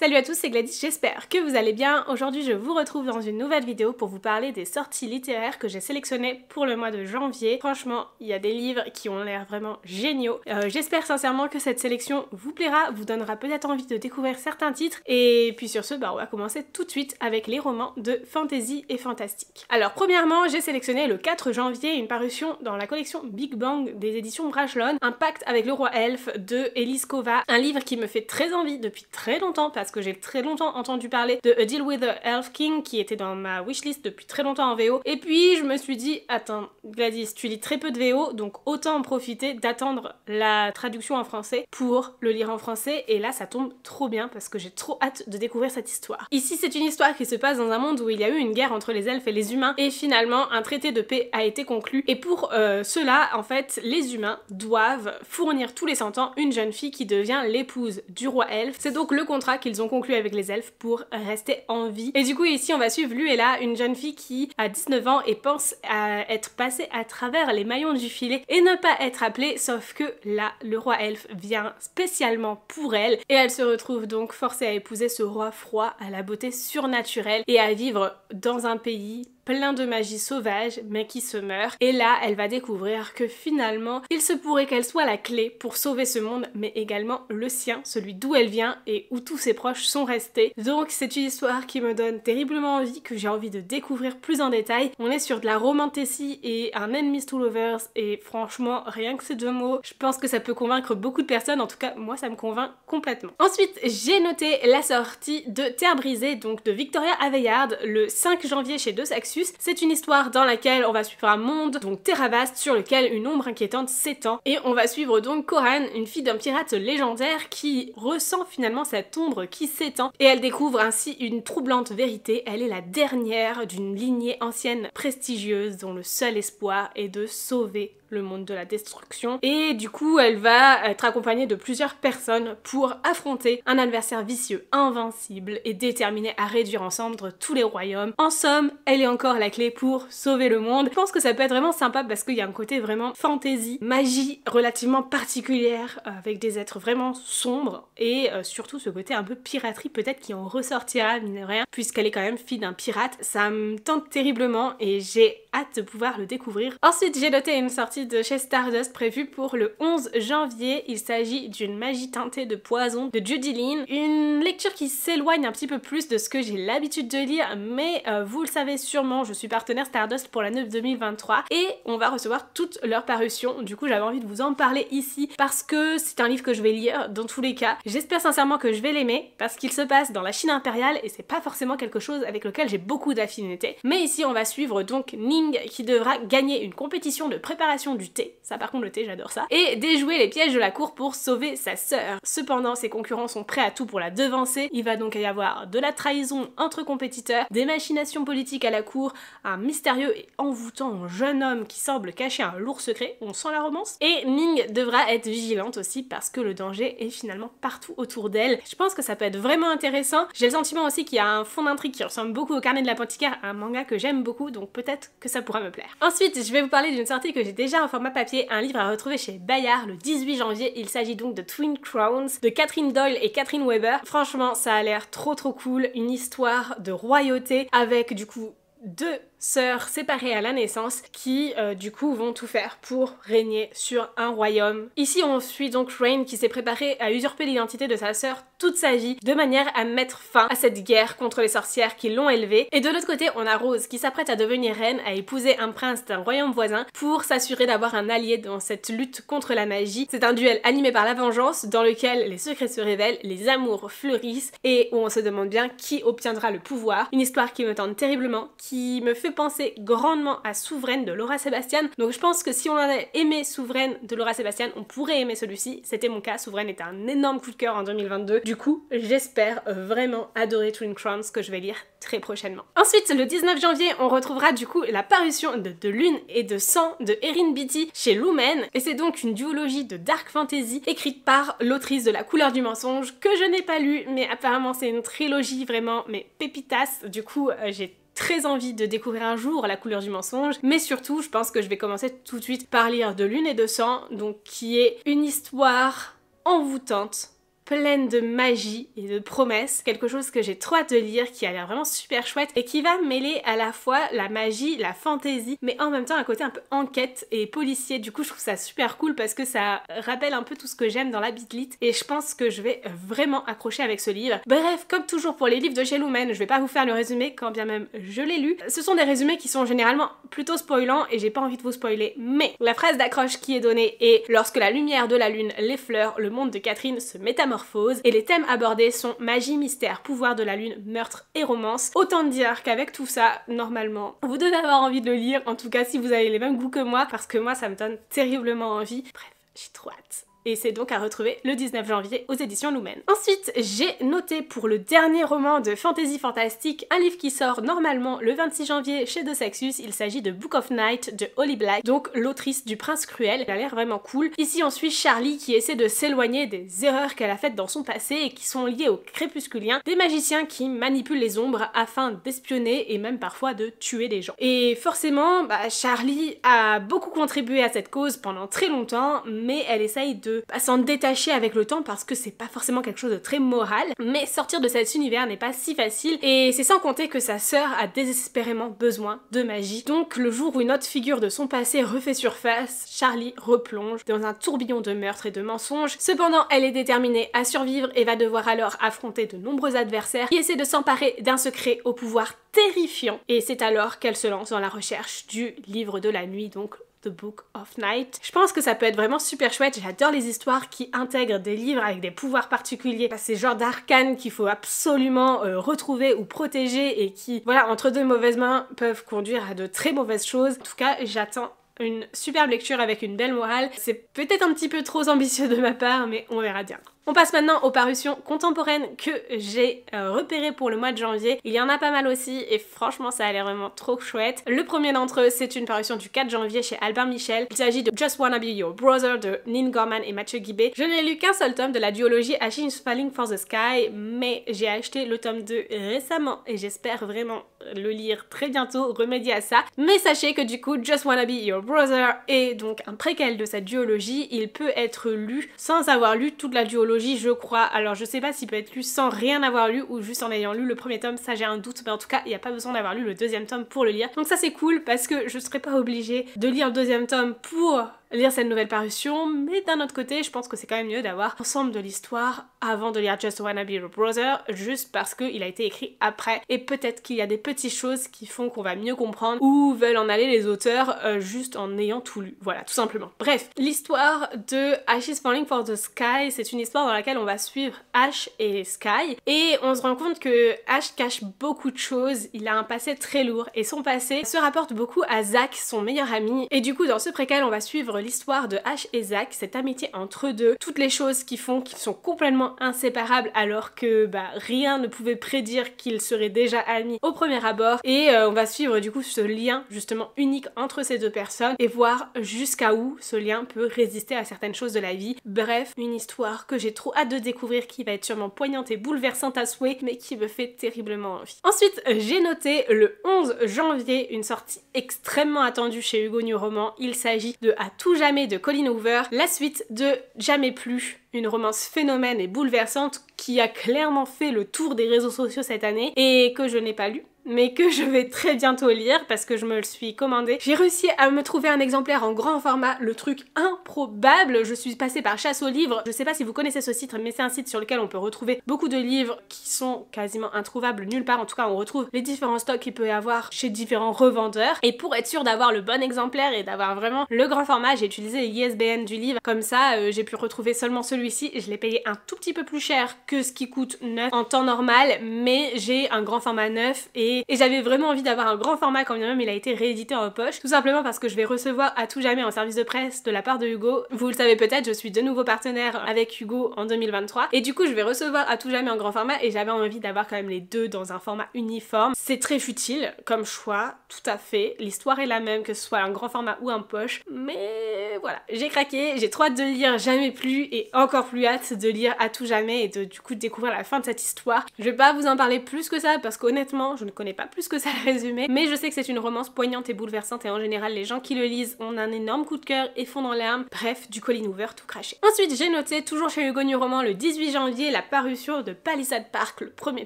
Salut à tous, c'est Gladys, j'espère que vous allez bien. Aujourd'hui je vous retrouve dans une nouvelle vidéo pour vous parler des sorties littéraires que j'ai sélectionnées pour le mois de janvier. Franchement, il y a des livres qui ont l'air vraiment géniaux. J'espère sincèrement que cette sélection vous plaira, vous donnera peut-être envie de découvrir certains titres. Et puis sur ce, on va commencer tout de suite avec les romans de fantasy et fantastique. Alors premièrement, j'ai sélectionné le 4 janvier une parution dans la collection Big Bang des éditions Brajlon, Un pacte avec le roi elfe de Elise Kova. Un livre qui me fait très envie depuis très longtemps parce que j'ai très longtemps entendu parler de A Deal with the Elf King qui était dans ma wishlist depuis très longtemps en VO. Et puis je me suis dit, attends Gladys, tu lis très peu de VO, donc autant en profiter d'attendre la traduction en français pour le lire en français. Et là ça tombe trop bien parce que j'ai trop hâte de découvrir cette histoire. Ici c'est une histoire qui se passe dans un monde où il y a eu une guerre entre les elfes et les humains et finalement un traité de paix a été conclu. Et pour cela, en fait, les humains doivent fournir tous les 100 ans une jeune fille qui devient l'épouse du roi elfe. C'est donc le contrat qu'ils ont conclu avec les elfes pour rester en vie. Et du coup ici on va suivre Luella, une jeune fille qui a 19 ans et pense à être passée à travers les maillons du filet et ne pas être appelée, sauf que là le roi elfe vient spécialement pour elle et elle se retrouve donc forcée à épouser ce roi froid à la beauté surnaturelle et à vivre dans un pays plein de magie sauvage mais qui se meurt. Et là elle va découvrir que finalement il se pourrait qu'elle soit la clé pour sauver ce monde mais également le sien, celui d'où elle vient et où tous ses proches sont restés. Donc c'est une histoire qui me donne terriblement envie, que j'ai envie de découvrir plus en détail. On est sur de la romantasy et un enemies to lovers et franchement rien que ces deux mots, je pense que ça peut convaincre beaucoup de personnes, en tout cas moi ça me convainc complètement. Ensuite j'ai noté la sortie de Terre brisée, donc de Victoria Aveyard, le 5 janvier chez Deux Saxus. C'est une histoire dans laquelle on va suivre un monde, donc terre vaste, sur lequel une ombre inquiétante s'étend. Et on va suivre donc Coran, une fille d'un pirate légendaire qui ressent finalement cette ombre qui s'étend. Et elle découvre ainsi une troublante vérité. Elle est la dernière d'une lignée ancienne prestigieuse dont le seul espoir est de sauver le monde de la destruction. Et du coup elle va être accompagnée de plusieurs personnes pour affronter un adversaire vicieux, invincible et déterminé à réduire ensemble tous les royaumes. En somme, elle est encore la clé pour sauver le monde. Je pense que ça peut être vraiment sympa parce qu'il y a un côté vraiment fantasy, magie relativement particulière avec des êtres vraiment sombres et surtout ce côté un peu piraterie peut-être qui en ressortira mine de rien puisqu'elle est quand même fille d'un pirate. Ça me tente terriblement et j'ai hâte de pouvoir le découvrir. Ensuite j'ai noté une sortie de chez Stardust prévue pour le 11 janvier. Il s'agit d'une magie teintée de poison de Judy Lin. Une lecture qui s'éloigne un petit peu plus de ce que j'ai l'habitude de lire, mais vous le savez sûrement, je suis partenaire Stardust pour l'année 2023 et on va recevoir toutes leurs parutions. Du coup j'avais envie de vous en parler ici parce que c'est un livre que je vais lire dans tous les cas. J'espère sincèrement que je vais l'aimer parce qu'il se passe dans la Chine impériale et c'est pas forcément quelque chose avec lequel j'ai beaucoup d'affinité. Mais ici on va suivre donc Ning qui devra gagner une compétition de préparation du thé, ça par contre le thé j'adore ça, et déjouer les pièges de la cour pour sauver sa sœur. Cependant ses concurrents sont prêts à tout pour la devancer, il va donc y avoir de la trahison entre compétiteurs, des machinations politiques à la cour, un mystérieux et envoûtant jeune homme qui semble cacher un lourd secret, on sent la romance, et Ning devra être vigilante aussi parce que le danger est finalement partout autour d'elle. Je pense que ça peut être vraiment intéressant, j'ai le sentiment aussi qu'il y a un fond d'intrigue qui ressemble beaucoup au Carnet de l'apothicaire, un manga que j'aime beaucoup, donc peut-être que ça pourra me plaire. Ensuite je vais vous parler d'une sortie que j'ai déjà en format papier, un livre à retrouver chez Bayard le 18 janvier, il s'agit donc de Twin Crowns de Catherine Doyle et Catherine Weber. Franchement ça a l'air trop cool, une histoire de royauté avec du coup deux sœurs séparées à la naissance qui du coup vont tout faire pour régner sur un royaume. Ici on suit donc Rain qui s'est préparée à usurper l'identité de sa sœur toute sa vie de manière à mettre fin à cette guerre contre les sorcières qui l'ont élevée. Et de l'autre côté on a Rose qui s'apprête à devenir reine, à épouser un prince d'un royaume voisin pour s'assurer d'avoir un allié dans cette lutte contre la magie. C'est un duel animé par la vengeance dans lequel les secrets se révèlent, les amours fleurissent et où on se demande bien qui obtiendra le pouvoir. Une histoire qui me tente terriblement, qui me fait penser grandement à Souveraine de Laura Sebastian. Donc je pense que si on avait aimé Souveraine de Laura Sebastian, on pourrait aimer celui-ci. C'était mon cas, Souveraine était un énorme coup de cœur en 2022. Du coup, j'espère vraiment adorer Twin Crowns que je vais lire très prochainement. Ensuite, le 19 janvier, on retrouvera du coup la parution de Lune et de Sang de Erin Beatty chez Lumen. Et c'est donc une duologie de dark fantasy écrite par l'autrice de La couleur du mensonge que je n'ai pas lu, mais apparemment c'est une trilogie vraiment mais pépitas. Du coup, j'ai très envie de découvrir un jour La couleur du mensonge, mais surtout je pense que je vais commencer tout de suite par lire de Lune et de Sang, donc qui est une histoire envoûtante, pleine de magie et de promesses, quelque chose que j'ai trop hâte de lire, qui a l'air vraiment super chouette et qui va mêler à la fois la magie, la fantaisie, mais en même temps un côté un peu enquête et policier. Du coup je trouve ça super cool parce que ça rappelle un peu tout ce que j'aime dans la bitlit et je pense que je vais vraiment accrocher avec ce livre. Bref, comme toujours pour les livres de chez Lumen, je vais pas vous faire le résumé quand bien même je l'ai lu. Ce sont des résumés qui sont généralement plutôt spoilants et j'ai pas envie de vous spoiler, mais la phrase d'accroche qui est donnée est: lorsque la lumière de la lune l'effleure, le monde de Catherine se métamorphose, et les thèmes abordés sont magie, mystère, pouvoir de la lune, meurtre et romance. Autant dire qu'avec tout ça, normalement, vous devez avoir envie de le lire, en tout cas si vous avez les mêmes goûts que moi, parce que moi ça me donne terriblement envie. Bref, j'ai trop hâte. Et c'est donc à retrouver le 19 janvier aux éditions Lumen. Ensuite, j'ai noté pour le dernier roman de fantasy fantastique, un livre qui sort normalement le 26 janvier chez De Sexus. Il s'agit de Book of Night de Holly Black, donc l'autrice du Prince Cruel. Elle a l'air vraiment cool. Ici on suit Charlie qui essaie de s'éloigner des erreurs qu'elle a faites dans son passé et qui sont liées aux crépusculiens, des magiciens qui manipulent les ombres afin d'espionner et même parfois de tuer des gens. Et forcément, Charlie a beaucoup contribué à cette cause pendant très longtemps, mais elle essaye de s'en détacher avec le temps parce que c'est pas forcément quelque chose de très moral, mais sortir de cet univers n'est pas si facile et c'est sans compter que sa sœur a désespérément besoin de magie. Donc le jour où une autre figure de son passé refait surface, Charlie replonge dans un tourbillon de meurtres et de mensonges. Cependant, elle est déterminée à survivre et va devoir alors affronter de nombreux adversaires qui essaient de s'emparer d'un secret au pouvoir terrifiant, et c'est alors qu'elle se lance dans la recherche du livre de la nuit, donc The Book of Night. Je pense que ça peut être vraiment super chouette. J'adore les histoires qui intègrent des livres avec des pouvoirs particuliers. C'est ce genre d'arcanes qu'il faut absolument retrouver ou protéger et qui, voilà, entre deux mauvaises mains peuvent conduire à de très mauvaises choses. En tout cas, j'attends une superbe lecture avec une belle morale. C'est peut-être un petit peu trop ambitieux de ma part, mais on verra bien. On passe maintenant aux parutions contemporaines que j'ai repérées pour le mois de janvier. Il y en a pas mal aussi et franchement ça a l'air vraiment trop chouette. Le premier d'entre eux, c'est une parution du 4 janvier chez Albin Michel. Il s'agit de Just Wanna Be Your Brother de Nin Gorman et Mathieu Guibé. Je n'ai lu qu'un seul tome de la duologie Ash is Falling for the Sky, mais j'ai acheté le tome 2 récemment et j'espère vraiment le lire très bientôt, remédier à ça. Mais sachez que du coup, Just Wanna Be Your Brother est donc un préquel de cette duologie. Il peut être lu sans avoir lu toute la duologie, je crois. Alors je sais pas s'il peut être lu sans rien avoir lu ou juste en ayant lu le premier tome, ça j'ai un doute, mais en tout cas il n'y a pas besoin d'avoir lu le deuxième tome pour le lire. Donc ça c'est cool parce que je serais pas obligée de lire le deuxième tome pour lire cette nouvelle parution, mais d'un autre côté je pense que c'est quand même mieux d'avoir l'ensemble de l'histoire avant de lire Just Wanna Be Your Brother, juste parce qu'il a été écrit après et peut-être qu'il y a des petites choses qui font qu'on va mieux comprendre où veulent en aller les auteurs juste en ayant tout lu, voilà, tout simplement. Bref, l'histoire de Ash is Falling for the Sky, c'est une histoire dans laquelle on va suivre Ash et Sky et on se rend compte que Ash cache beaucoup de choses, il a un passé très lourd et son passé se rapporte beaucoup à Zach, son meilleur ami, et du coup dans ce préquel on va suivre l'histoire de Ash et Zach, cette amitié entre eux deux, toutes les choses qui font qu'ils sont complètement inséparables alors que rien ne pouvait prédire qu'ils seraient déjà amis au premier abord, et on va suivre du coup ce lien justement unique entre ces deux personnes et voir jusqu'à où ce lien peut résister à certaines choses de la vie. Bref, une histoire que j'ai trop hâte de découvrir, qui va être sûrement poignante et bouleversante à souhait, mais qui me fait terriblement envie. Ensuite, j'ai noté le 11 janvier une sortie extrêmement attendue chez Hugo New Roman. Il s'agit de À tout jamais de Colleen Hoover, la suite de Jamais plus, une romance phénomène et bouleversante qui a clairement fait le tour des réseaux sociaux cette année et que je n'ai pas lu, mais que je vais très bientôt lire parce que je me le suis commandé. J'ai réussi à me trouver un exemplaire en grand format, le truc improbable. Je suis passée par Chasse aux livres. Je sais pas si vous connaissez ce site, mais c'est un site sur lequel on peut retrouver beaucoup de livres qui sont quasiment introuvables nulle part. En tout cas, on retrouve les différents stocks qu'il peut y avoir chez différents revendeurs. Et pour être sûre d'avoir le bon exemplaire et d'avoir vraiment le grand format, j'ai utilisé l'ISBN du livre. Comme ça, j'ai pu retrouver seulement celui-ci. Je l'ai payé un tout petit peu plus cher que ce qui coûte neuf en temps normal, mais j'ai un grand format neuf et j'avais vraiment envie d'avoir un grand format quand bien même il a été réédité en poche, tout simplement parce que je vais recevoir À tout jamais en service de presse de la part de Hugo. Vous le savez peut-être, je suis de nouveau partenaire avec Hugo en 2023 et du coup je vais recevoir À tout jamais en grand format et j'avais envie d'avoir quand même les deux dans un format uniforme. C'est très futile comme choix, tout à fait, l'histoire est la même que ce soit un grand format ou en poche, mais voilà, j'ai craqué, j'ai trop hâte de lire Jamais plus et encore plus hâte de lire À tout jamais et de du coup découvrir la fin de cette histoire. Je vais pas vous en parler plus que ça parce qu'honnêtement je ne connais connais pas plus que ça le résumé, mais je sais que c'est une romance poignante et bouleversante et en général les gens qui le lisent ont un énorme coup de cœur et font dans larmes. Bref, du Colleen Hoover tout craché. Ensuite j'ai noté, toujours chez Hugo New Roman, le 18 janvier, la parution de Palisade Park, le premier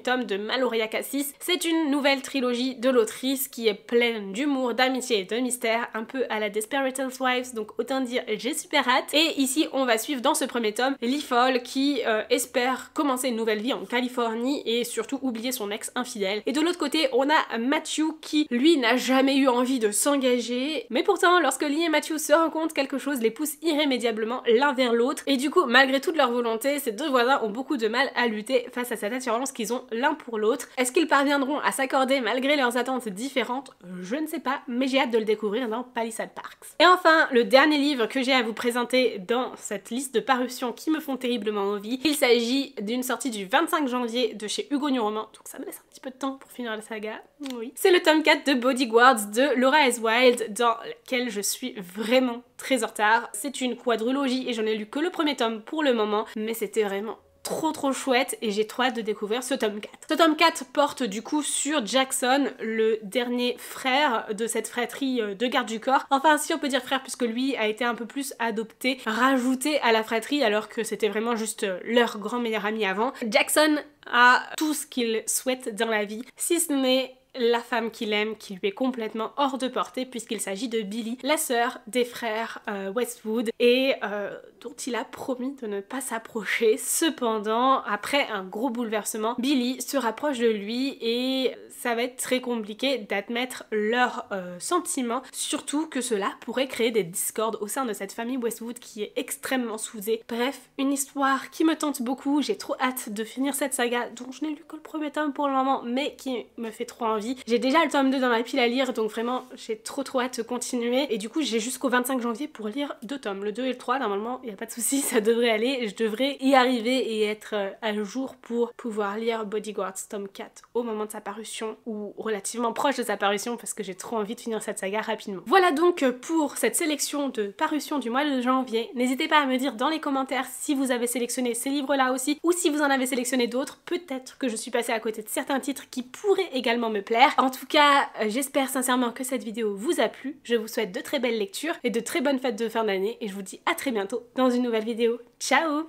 tome de Maloria Cassis. C'est une nouvelle trilogie de l'autrice qui est pleine d'humour, d'amitié et de mystère, un peu à la Desperate Housewives, donc autant dire j'ai super hâte. Et ici on va suivre dans ce premier tome Lee Fall qui espère commencer une nouvelle vie en Californie et surtout oublier son ex infidèle. Et de l'autre côté on a Matthew qui lui n'a jamais eu envie de s'engager, mais pourtant lorsque Lee et Matthew se rencontrent, quelque chose les pousse irrémédiablement l'un vers l'autre et du coup malgré toute leur volonté, ces deux voisins ont beaucoup de mal à lutter face à cette attirance qu'ils ont l'un pour l'autre. Est-ce qu'ils parviendront à s'accorder malgré leurs attentes différentes? Je ne sais pas, mais j'ai hâte de le découvrir dans Palisade Parks. Et enfin, le dernier livre que j'ai à vous présenter dans cette liste de parutions qui me font terriblement envie, il s'agit d'une sortie du 25 janvier de chez Hugo New Roman, donc ça me laisse un petit peu de temps pour finir la saga, oui. C'est le tome 4 de Bodyguards de Laura S. Wilde, dans lequel je suis vraiment très en retard. C'est une quadrilogie et j'en ai lu que le premier tome pour le moment, mais c'était vraiment trop chouette et j'ai trop hâte de découvrir ce tome 4. Ce tome 4 porte du coup sur Jackson, le dernier frère de cette fratrie de garde du corps. Enfin si on peut dire frère puisque lui a été un peu plus adopté, rajouté à la fratrie alors que c'était vraiment juste leur grand meilleur ami avant. Jackson a tout ce qu'il souhaite dans la vie, si ce n'est la femme qu'il aime qui lui est complètement hors de portée puisqu'il s'agit de Billy, la sœur des frères Westwood et dont il a promis de ne pas s'approcher. Cependant, après un gros bouleversement, Billy se rapproche de lui et ça va être très compliqué d'admettre leurs sentiments, surtout que cela pourrait créer des discordes au sein de cette famille Westwood qui est extrêmement soudée. Bref, une histoire qui me tente beaucoup, j'ai trop hâte de finir cette saga dont je n'ai lu que le premier tome pour le moment mais qui me fait trop envie. J'ai déjà le tome 2 dans ma pile à lire donc vraiment j'ai trop hâte de continuer et du coup j'ai jusqu'au 25 janvier pour lire 2 tomes, le 2 et le 3 normalement il n'y a pas de souci, ça devrait aller, je devrais y arriver et être à jour pour pouvoir lire Bodyguards tome 4 au moment de sa parution ou relativement proche de sa parution parce que j'ai trop envie de finir cette saga rapidement. Voilà donc pour cette sélection de parution du mois de janvier. N'hésitez pas à me dire dans les commentaires si vous avez sélectionné ces livres là aussi ou si vous en avez sélectionné d'autres, peut-être que je suis passée à côté de certains titres qui pourraient également me plaire. En tout cas, j'espère sincèrement que cette vidéo vous a plu, je vous souhaite de très belles lectures et de très bonnes fêtes de fin d'année et je vous dis à très bientôt dans une nouvelle vidéo. Ciao!